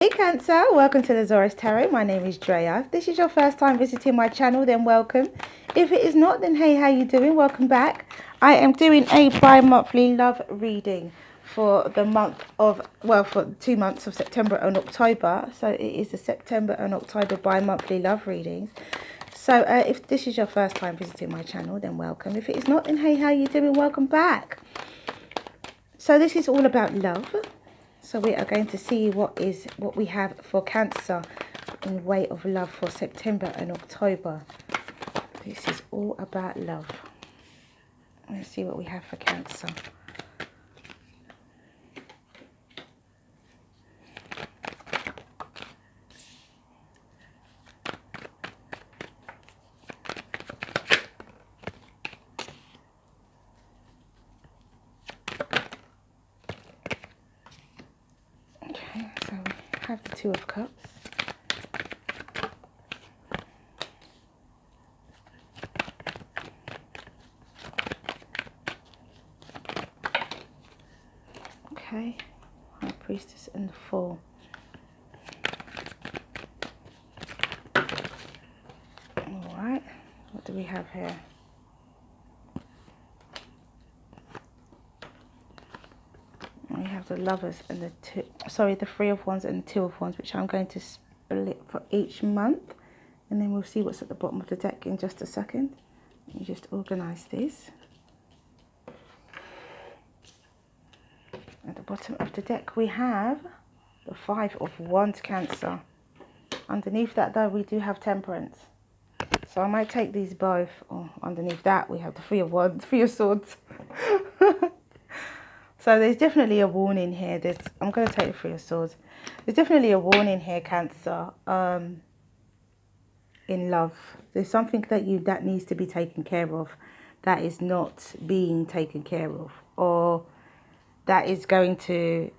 Hey Cancer, welcome to the Zarious Tarot. My name is Drea. If this is your first time visiting my channel, then welcome. If it is not, then hey, how you doing? Welcome back. I am doing a bi-monthly love reading for the month of, well, for 2 months of September and October. So it is the September and October bi-monthly love readings. So if this is your first time visiting my channel, then welcome. If it is not, then hey, how you doing? Welcome back. So this is all about love. So we are going to see what we have for Cancer in way of love for September and October. This is all about love. Let's see what we have for Cancer. Okay, so we have the Two of Cups. Okay, High Priestess and the Four. Alright, what do we have here? We have the Lovers and the Three of Wands and the Two of Wands, which I'm going to split for each month. And then we'll see what's at the bottom of the deck in just a second. Let me just organise this. At the bottom of the deck we have the Five of Wands, Cancer. Underneath that though we do have Temperance. So I might take these both. Oh, underneath that we have the Three of Wands, Three of Swords. So there's definitely a warning here. I'm going to take the Three of Swords. There's definitely a warning here, Cancer. In love, there's something that needs to be taken care of that is not being taken care of, or that is going to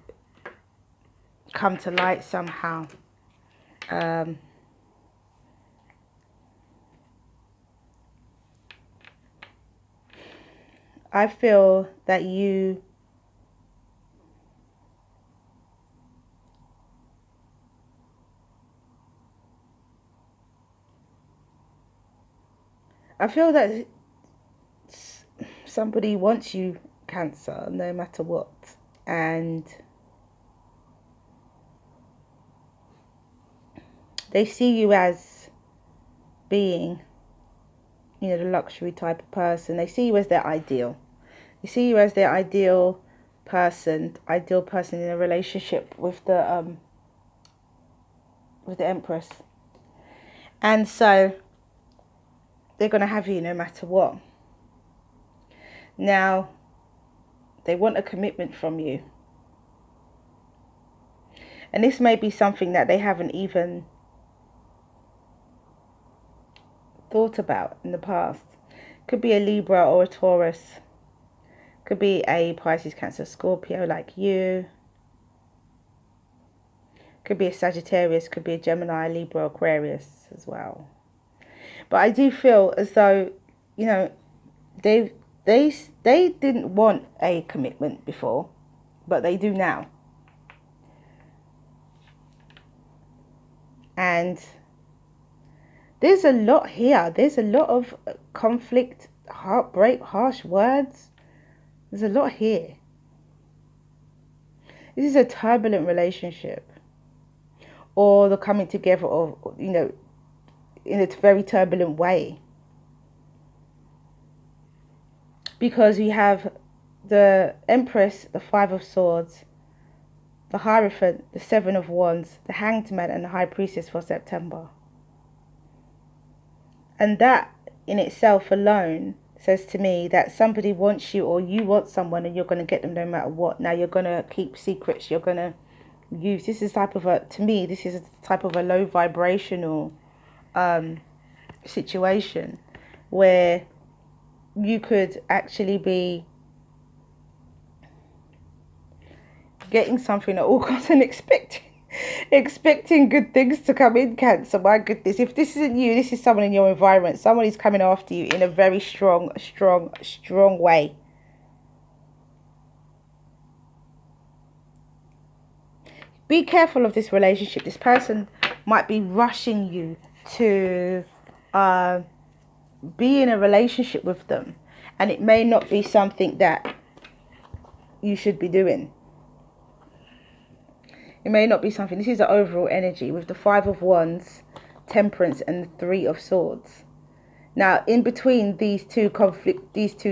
come to light somehow. I feel that somebody wants you, Cancer, no matter what. And they see you as being, the luxury type of person. They see you as their ideal. They see you as their ideal person in a relationship with the Empress. And so they're going to have you no matter what. Now, they want a commitment from you. And this may be something that they haven't even thought about in the past. Could be a Libra or a Taurus. Could be a Pisces, Cancer, Scorpio like you. Could be a Sagittarius, could be a Gemini, Libra, Aquarius as well. But I do feel as though, they didn't want a commitment before, but they do now. And there's a lot here. There's a lot of conflict, heartbreak, harsh words. There's a lot here. This is a turbulent relationship, or the coming together of, in a very turbulent way. Because we have the Empress, the Five of Swords, the Hierophant, the Seven of Wands, the Hanged Man, and the High Priestess for September. And that in itself alone says to me that somebody wants you, or you want someone, and you're going to get them no matter what. Now you're going to keep secrets. You're going to use, this is type of a, to me, this is a type of a low vibrational situation where you could actually be getting something at all costs and expecting good things to come in, Cancer. My goodness, if this isn't you, this is someone in your environment. Someone is coming after you in a very strong way. be careful of this relationship. This person might be rushing you to be in a relationship with them, and it may not be something that you should be doing. It may not be something. This is the overall energy with the 5 of Wands, Temperance, and the 3 of Swords. Now, in between these two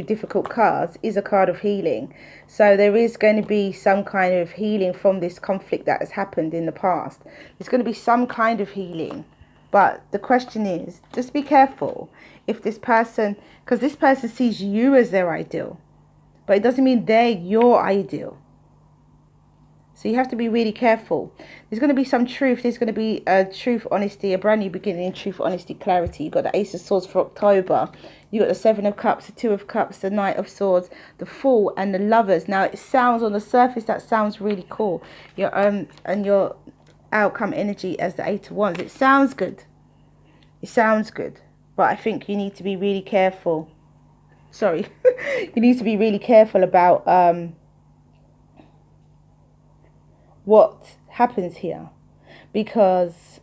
difficult cards is a card of healing. So there is going to be some kind of healing from this conflict that has happened in the past. There's going to be some kind of healing. But the question is, just be careful if this person, because this person sees you as their ideal, but it doesn't mean they're your ideal. So you have to be really careful. There's going to be some truth. There's going to be a truth, honesty, a brand new beginning, truth, honesty, clarity. You've got the Ace of Swords for October. You've got the 7 of Cups, the 2 of Cups, the Knight of Swords, the Fool, and the Lovers. Now, it sounds on the surface, that sounds really cool. And your outcome energy as the 8 of Wands. It sounds good. It sounds good. But I think you need to be really careful. Sorry. You need to be really careful about what happens here, because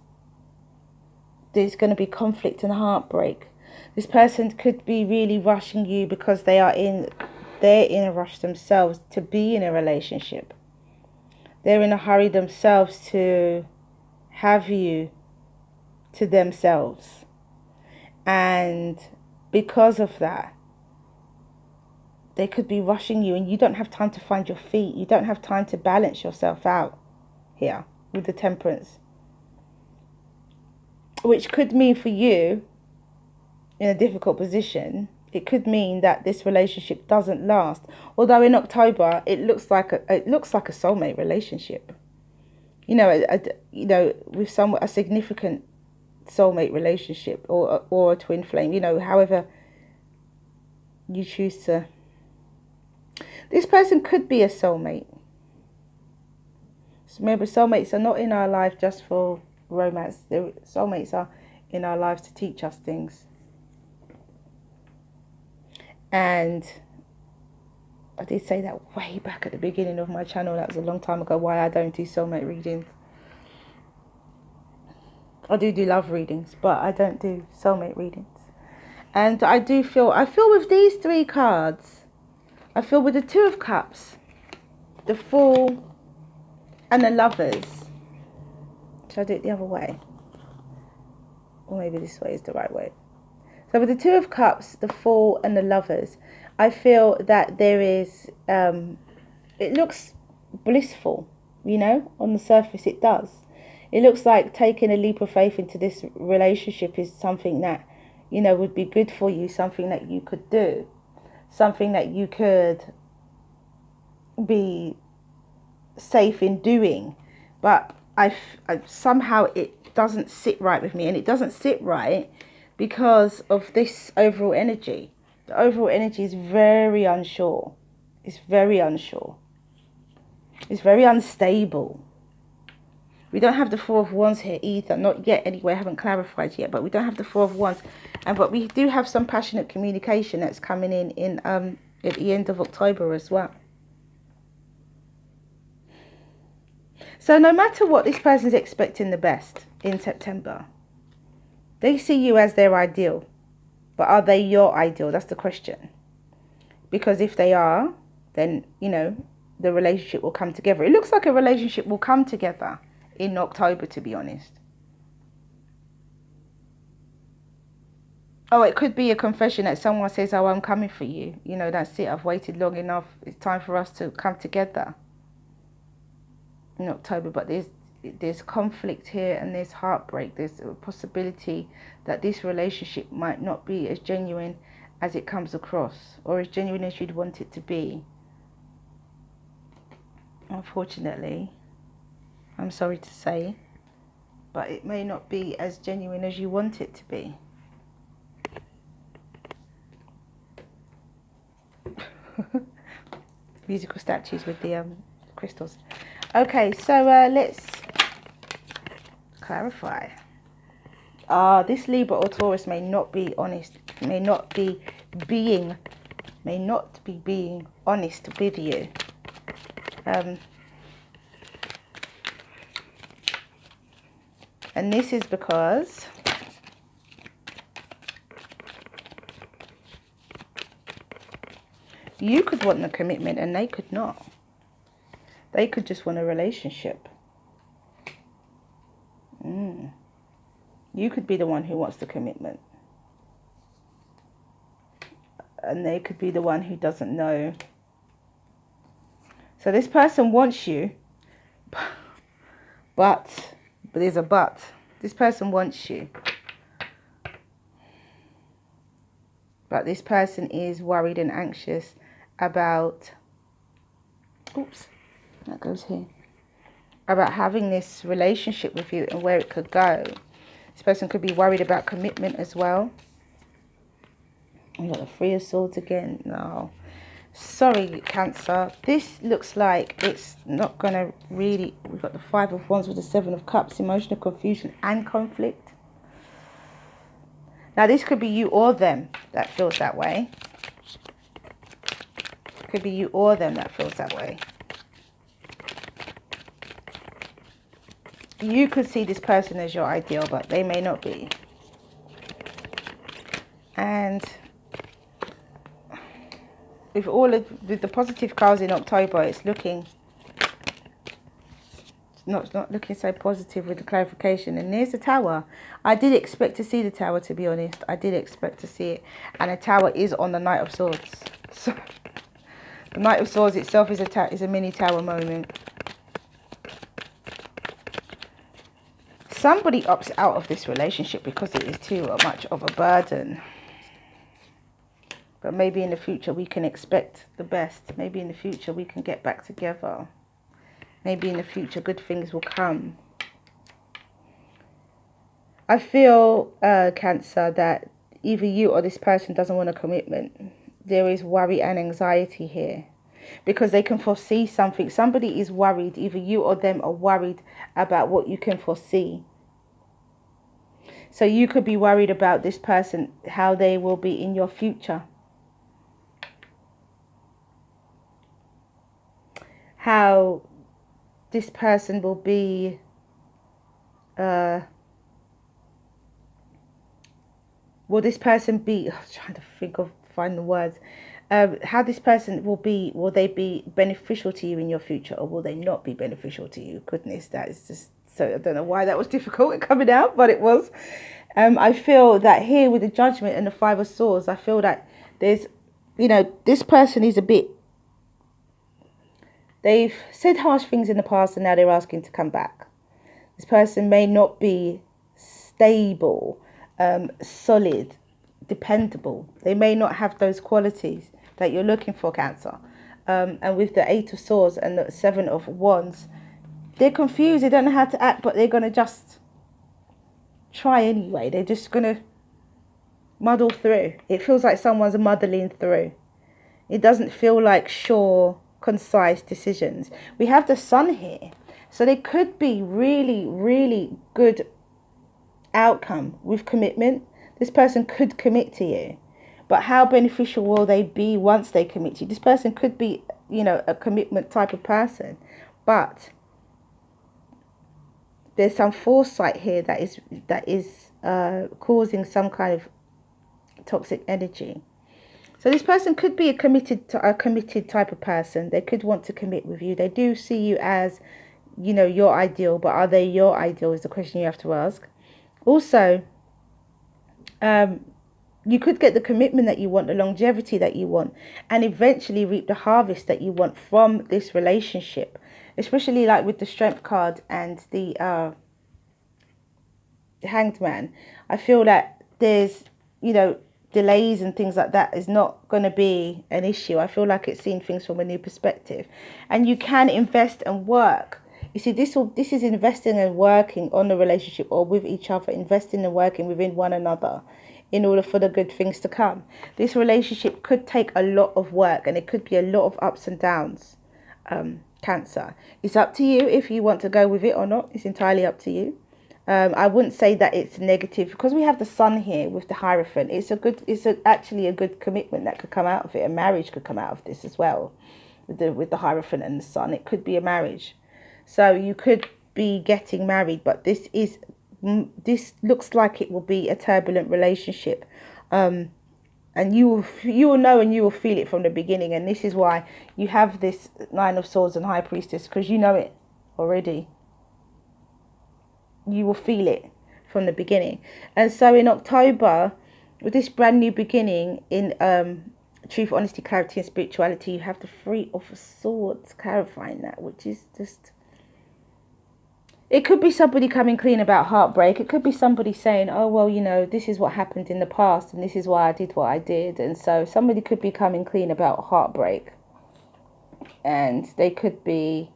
there's going to be conflict and heartbreak. This person could be really rushing you because they're in a rush themselves to be in a relationship. They're in a hurry themselves to have you to themselves, and because of that, they could be rushing you, and you don't have time to find your feet. You don't have time to balance yourself out here with the Temperance. Which could mean for you, in a difficult position, it could mean that this relationship doesn't last. Although in October, it looks like a soulmate relationship. You know, with a significant soulmate relationship, or a twin flame. You know, however you choose to. This person could be a soulmate. So remember, soulmates are not in our life just for romance. Soulmates are in our lives to teach us things. And I did say that way back at the beginning of my channel. That was a long time ago, why I don't do soulmate readings. I do love readings, but I don't do soulmate readings. And I feel with these 3 cards, I feel with the 2 of Cups, the Fool, and the Lovers. Should I do it the other way? Or maybe this way is the right way. So with the 2 of Cups, the Fool, and the Lovers, I feel that there is, it looks blissful, you know, on the surface it does. It looks like taking a leap of faith into this relationship is something that, you know, would be good for you, something that you could do. Something that you could be safe in doing, but I somehow it doesn't sit right with me, and it doesn't sit right because of this overall energy. The overall energy is very unsure. It's very unsure. It's very unstable. We don't have the 4 of Wands here either, not yet anyway. I haven't clarified yet, but we don't have the 4 of Wands, but we do have some passionate communication that's coming in at the end of October as well. So no matter what, this person's expecting the best in September. They see you as their ideal, but are they your ideal? That's the question. Because if they are, then, you know, the relationship will come together. It looks like a relationship will come together in October, to be honest. Oh, it could be a confession that someone says, oh, I'm coming for you. You know, that's it. I've waited long enough. It's time for us to come together in October. But there's conflict here, and there's heartbreak. There's a possibility that this relationship might not be as genuine as it comes across, or as genuine as you'd want it to be. Unfortunately, I'm sorry to say, but it may not be as genuine as you want it to be. Musical statues with the crystals. Okay, so let's clarify. This Libra or Taurus may not be honest, may not be being honest with you. And this is because you could want a commitment and they could not. They could just want a relationship. You could be the one who wants the commitment. And they could be the one who doesn't know. So this person wants you, but there's a but. This person wants you. But this person is worried and anxious about, oops, that goes here, about having this relationship with you and where it could go. This person could be worried about commitment as well. We got the Three of Swords again. No. Sorry, Cancer. This looks like it's not going to really... We've got the Five of Wands with the Seven of Cups. Emotional confusion and conflict. Now, this could be you or them that feels that way. Could be you or them that feels that way. You could see this person as your ideal, but they may not be. And with the positive cards in October, it's looking not looking so positive with the clarification. And there's the Tower. I did expect to see the Tower, to be honest. I did expect to see it. And the Tower is on the Knight of Swords. So the Knight of Swords itself is a mini Tower moment. Somebody opts out of this relationship because it is too much of a burden. But maybe in the future we can expect the best. Maybe in the future we can get back together. Maybe in the future good things will come. I feel, Cancer, that either you or this person doesn't want a commitment. There is worry and anxiety here. Because they can foresee something. Somebody is worried. Either you or them are worried about what you can foresee. So you could be worried about this person, how they will be in your future. How this person will be will this person be, I'm trying to find the words, how this person will they be beneficial to you in your future, or will they not be beneficial to you? Goodness, that is just, so I don't know why that was difficult in coming out, but it was. I feel that here with the Judgment and the Five of Swords, I feel that there's, this person is a bit, they've said harsh things in the past and now they're asking to come back. This person may not be stable, solid, dependable. They may not have those qualities that you're looking for, Cancer. And with the Eight of Swords and the Seven of Wands, they're confused. They don't know how to act, but they're going to just try anyway. They're just going to muddle through. It feels like someone's muddling through. It doesn't feel like sure, concise decisions. We have the Sun here. So there could be really, really good outcome with commitment. This person could commit to you. But how beneficial will they be once they commit to you? This person could be, a commitment type of person. But there's some foresight here that is causing some kind of toxic energy. So this person could be a committed type of person. They could want to commit with you. They do see you as, your ideal, but are they your ideal is the question you have to ask. Also, you could get the commitment that you want, the longevity that you want, and eventually reap the harvest that you want from this relationship, especially like with the Strength card and the Hanged Man. I feel that there's, delays and things like that is not going to be an issue. I feel like it's seeing things from a new perspective, and you can invest and work. You see, this is investing and working on the relationship or with each other, investing and working within one another in order for the good things to come. This relationship could take a lot of work, and it could be a lot of ups and downs, Cancer. It's up to you if you want to go with it or not. It's entirely up to you. I wouldn't say that it's negative because we have the Sun here with the Hierophant. It's actually a good commitment that could come out of it. A marriage could come out of this as well, with the Hierophant and the Sun. It could be a marriage, so you could be getting married. But this is this looks like it will be a turbulent relationship. And you will know and you will feel it from the beginning. And this is why you have this Nine of Swords and High Priestess, because you know it already. You will feel it from the beginning. And so in October, with this brand new beginning in truth, honesty, clarity and spirituality, you have the Three of Swords clarifying that, which is just... It could be somebody coming clean about heartbreak. It could be somebody saying, oh, well, you know, this is what happened in the past and this is why I did what I did. And so somebody could be coming clean about heartbreak. And they could be...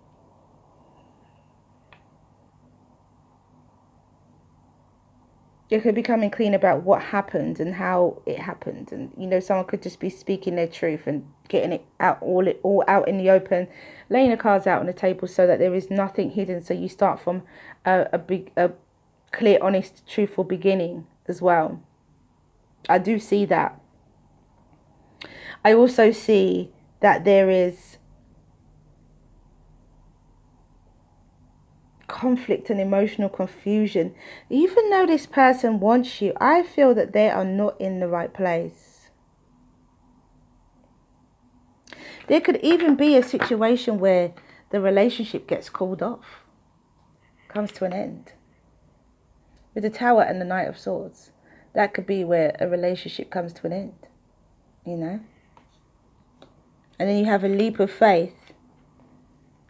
They could be coming clean about what happened and how it happened. And, you know, someone could just be speaking their truth and getting it out, all out in the open, laying the cards out on the table so that there is nothing hidden. So you start from a clear, honest, truthful beginning as well. I do see that. I also see that there is conflict and emotional confusion. Even though this person wants you, I feel that they are not in the right place. There could even be a situation where the relationship gets called off, comes to an end. With the Tower and the Knight of Swords, that could be where a relationship comes to an end, you know. And then you have a leap of faith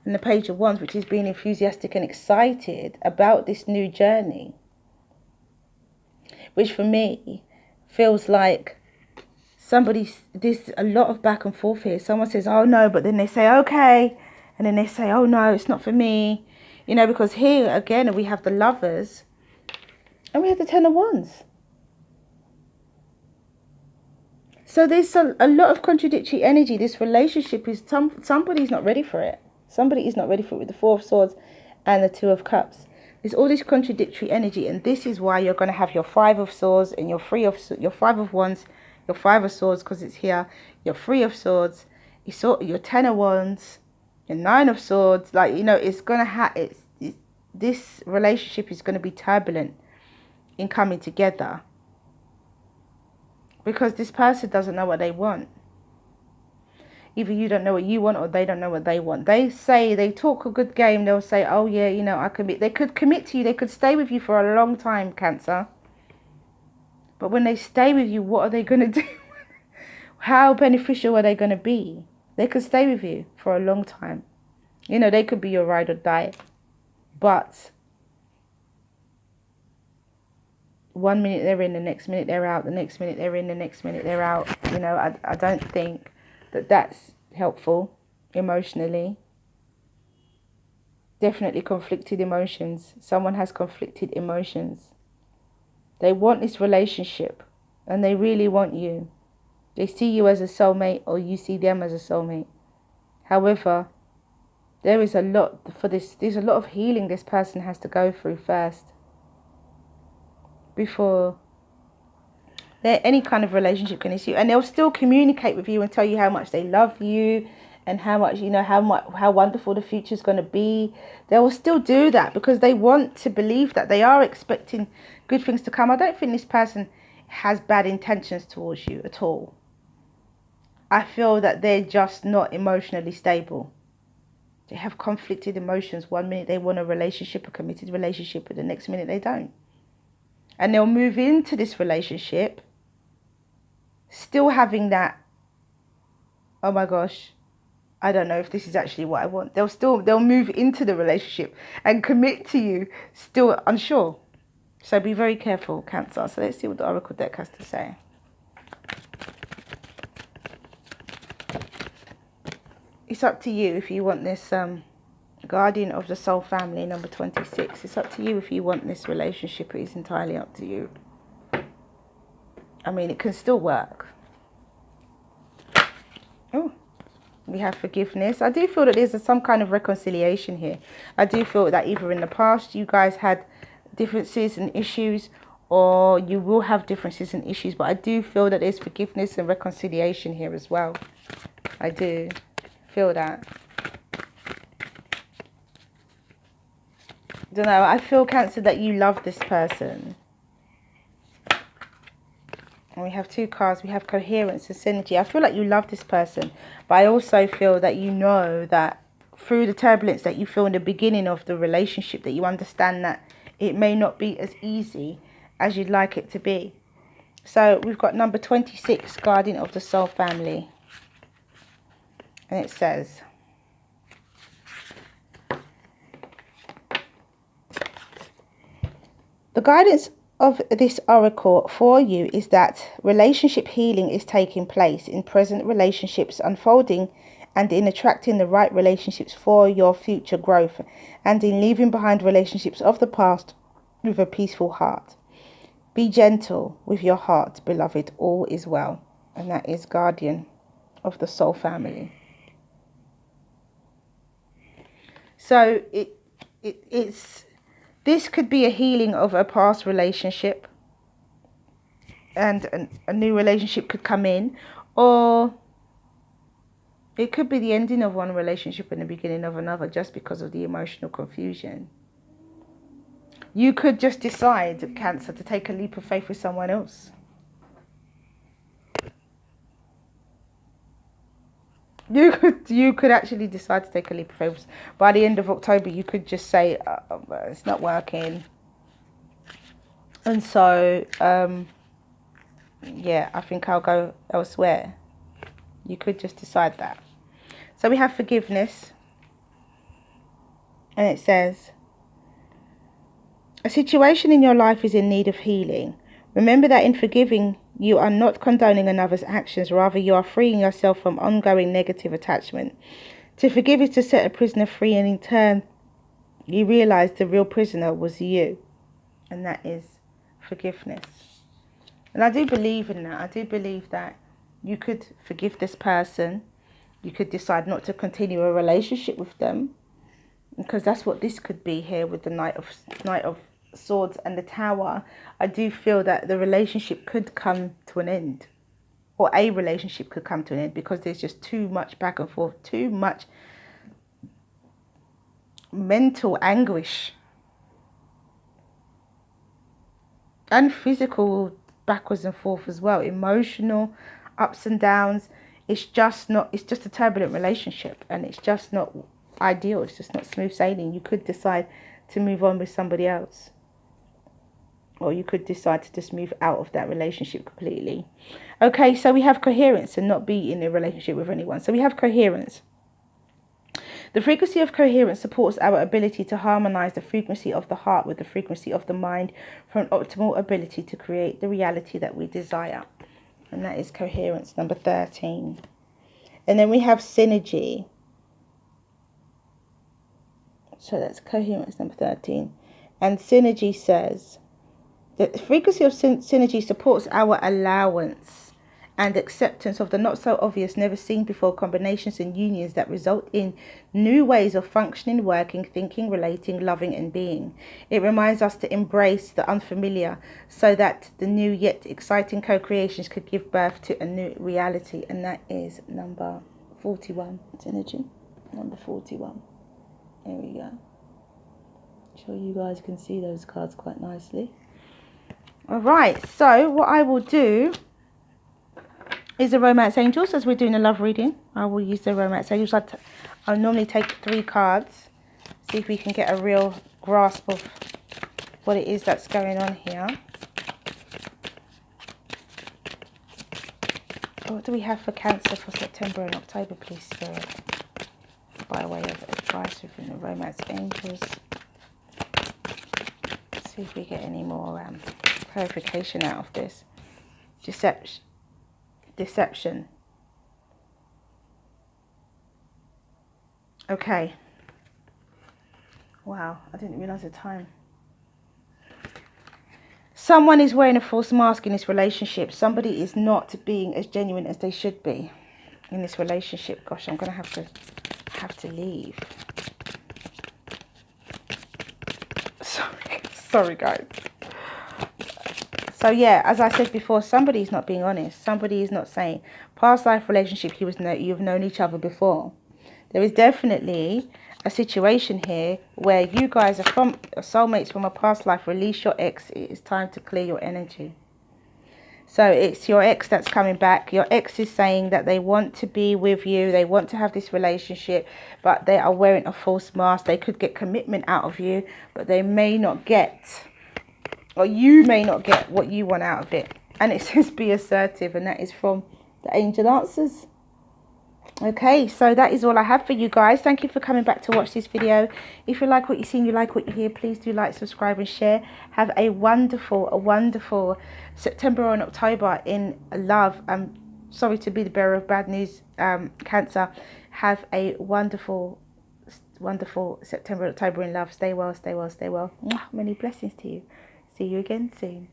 and the Page of Wands, which is being enthusiastic and excited about this new journey, which for me feels like there's a lot of back and forth here. Someone says, oh no, but then they say, okay. And then they say, oh no, it's not for me. You know, because here again, we have the Lovers and we have the Ten of Wands. So there's a lot of contradictory energy. This relationship is, somebody's not ready for it. Somebody is not ready for it with the Four of Swords and the Two of Cups. There's all this contradictory energy, and this is why you're going to have your Five of Swords and your Five of Wands, your Five of Swords because it's here, your Three of Swords, your Ten of Wands, your Nine of Swords. Like, you know, it's going to this relationship is going to be turbulent in coming together because this person doesn't know what they want. Either you don't know what you want or they don't know what they want. They talk a good game. They'll say, oh yeah, you know, I commit. They could commit to you. They could stay with you for a long time, Cancer. But when they stay with you, what are they going to do? How beneficial are they going to be? They could stay with you for a long time. You know, they could be your ride or die. But 1 minute they're in, the next minute they're out, the next minute they're in, the next minute they're out. You know, I don't think that's helpful emotionally. Definitely conflicted emotions. Someone has conflicted emotions. They want this relationship and they really want you. They see you as a soulmate or you see them as a soulmate. However, there is a lot for this. There's a lot of healing this person has to go through first before any kind of relationship can issue. And they'll still communicate with you and tell you how much they love you and how much, you know, how wonderful the future is going to be. They will still do that because they want to believe that they are expecting good things to come. I don't think this person has bad intentions towards you at all. I feel that they're just not emotionally stable. They have conflicted emotions. 1 minute they want a relationship, a committed relationship, but the next minute they don't. And they'll move into this relationship still having that, oh my gosh, I don't know if this is actually what I want. They'll move into the relationship and commit to you still unsure. So be very careful, Cancer. So let's see what the Oracle deck has to say. It's up to you if you want this Guardian of the Soul Family, number 26. It's up to you if you want this relationship. It is entirely up to you. I mean, it can still work. Oh, we have forgiveness. I do feel that there's some kind of reconciliation here. I do feel that either in the past you guys had differences and issues, or you will have differences and issues, but I do feel that there's forgiveness and reconciliation here as well. I do feel that. don't know, I feel, Cancer, that you love this person. And we have two cards. We have coherence and synergy. I feel like you love this person, but I also feel that you know that through the turbulence that you feel in the beginning of the relationship, that you understand that it may not be as easy as you'd like it to be. So we've got number 26, Guardian of the Soul Family. And it says, the guidance of this oracle for you is that relationship healing is taking place in present relationships unfolding, and in attracting the right relationships for your future growth, and in leaving behind relationships of the past with a peaceful heart. Be gentle with your heart, beloved, all is well. And that is Guardian of the Soul Family. So it's this could be a healing of a past relationship, and a new relationship could come in, or it could be the ending of one relationship and the beginning of another, just because of the emotional confusion. You could just decide, Cancer, to take a leap of faith with someone else. You could actually decide to take a leap of faith. By the end of October, you could just say, it's not working. And so, yeah, I think I'll go elsewhere. You could just decide that. So we have forgiveness. And it says, a situation in your life is in need of healing. Remember that in forgiving, you are not condoning another's actions. Rather, you are freeing yourself from ongoing negative attachment. To forgive is to set a prisoner free, and in turn, you realize the real prisoner was you. And that is forgiveness. And I do believe in that. I do believe that you could forgive this person. You could decide not to continue a relationship with them, because that's what this could be here with the Knight of Swords and the Tower. I do feel that the relationship could come to an end, or a relationship could come to an end, because there's just too much back and forth, too much mental anguish and physical backwards and forth as well, emotional ups and downs. It's just a turbulent relationship, and it's just not ideal. It's just not smooth sailing. You could decide to move on with somebody else, or you could decide to just move out of that relationship completely. Okay, so we have coherence and not be in a relationship with anyone. So we have coherence. The frequency of coherence supports our ability to harmonize the frequency of the heart with the frequency of the mind for an optimal ability to create the reality that we desire. And that is coherence, number 13. And then we have synergy. So that's coherence, number 13. And synergy says that the frequency of synergy supports our allowance and acceptance of the not so obvious, never seen before combinations and unions that result in new ways of functioning, working, thinking, relating, loving and being. It reminds us to embrace the unfamiliar so that the new yet exciting co-creations could give birth to a new reality. And that is number 41. It's energy. Number 41. There we go. Sure you guys can see those cards quite nicely. All right, so what I will do is the Romance Angels, as we're doing a love reading. I will use the Romance Angels. I'll normally take 3 cards, see if we can get a real grasp of what it is that's going on here. What do we have for Cancer for September and October, please, Spirit? By way of advice within the Romance Angels. Let's see if we get any more clarification out of this. Deception. Okay. Wow, I didn't realize the time. Someone is wearing a false mask in this relationship. Somebody is not being as genuine as they should be in this relationship. Gosh, I'm gonna have to leave. Sorry guys. So yeah, as I said before, somebody is not being honest. Somebody is not saying past life relationship. You've known each other before. There is definitely a situation here where you guys are from soulmates from a past life. Release your ex. It is time to clear your energy. So it's your ex that's coming back. Your ex is saying that they want to be with you. They want to have this relationship, but they are wearing a false mask. They could get commitment out of you, but they may not get, or you may not get what you want out of it. And it says be assertive, and that is from the Angel Answers. Okay, so that is all I have for you guys. Thank you for coming back to watch this video. If you like what you see and you like what you hear, please do like, subscribe and share. Have a wonderful September and October in love. I'm sorry to be the bearer of bad news, Cancer. Have a wonderful September and October in love. Stay well, stay well, stay well. Mwah. Many blessings to you. See you again soon.